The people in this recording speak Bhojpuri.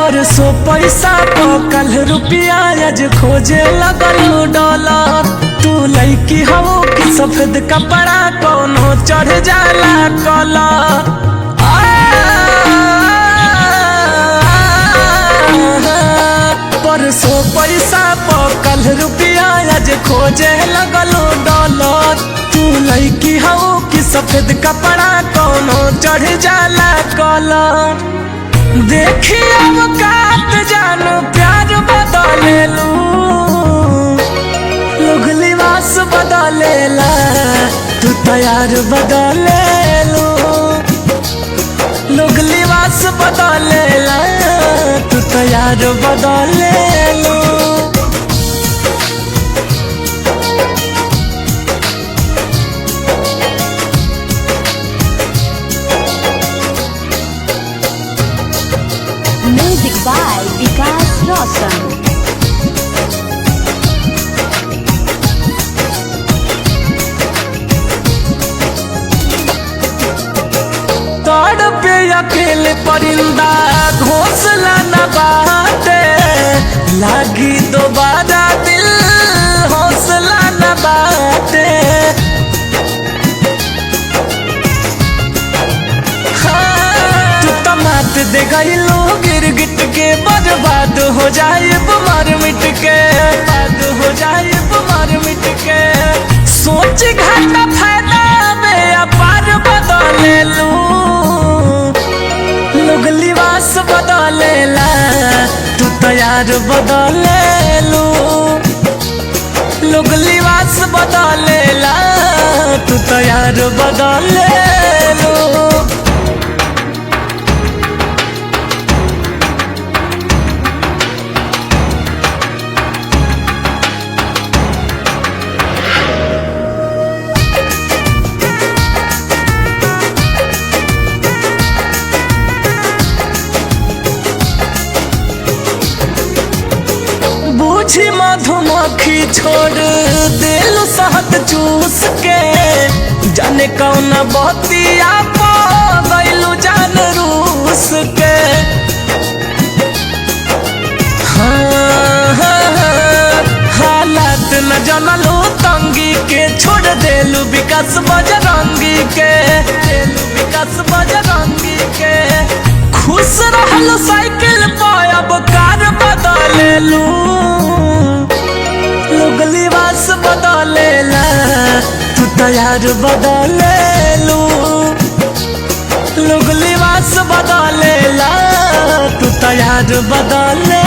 परसों पैसा कल रुपया आज खोजे लगलू डॉलर। तू लईकी हो कि सफेद कपड़ा कोनो चढ़ जाला कलर। परसों पैसा कल रुपया आज खोजे लगलू डॉलर। तू लईकी हो कि सफेद कपड़ा कोनो चढ़ जाला कलर। देखी अवकात जानू प्यार बदलेलू, लोग लिबास बदलेला तू तैयार बदलेलू। लोग लिबास बदलेला तू तैयार बदलेलू। Music by Vikas Roshan. तोड़ पे अकेले परिंदा घोंसला न बाटे, लागी दोबारा दिल हौसला न बाटे। तू तमात दे गईलो गिरगिट के बर्बाद हो जाए मार मिट के, बर्बाद हो जाए मार मिट के। सोच घाटा फायदा में अपार बदलेलू, लोग लिबास बदलेला तू तैयार बदलेलू। लोग लिबास बदलेला तू तैयार बदलेलू। बूझी मधुमक्खी छोड़ दिल शहद चूस के, जाने कौन बतिया गईलू जान रूस के। हालात न जनलू तंगी के छोड़ देलू विकास बजरंगी के, देलू विकास बजरंगी के। खुश रहलू साइकिल पर अब कार बदलेलू, लोग लिबास बदलेला तू तैयार बदलेलू। लोग लिबास बदलेला तू तैयार बदले।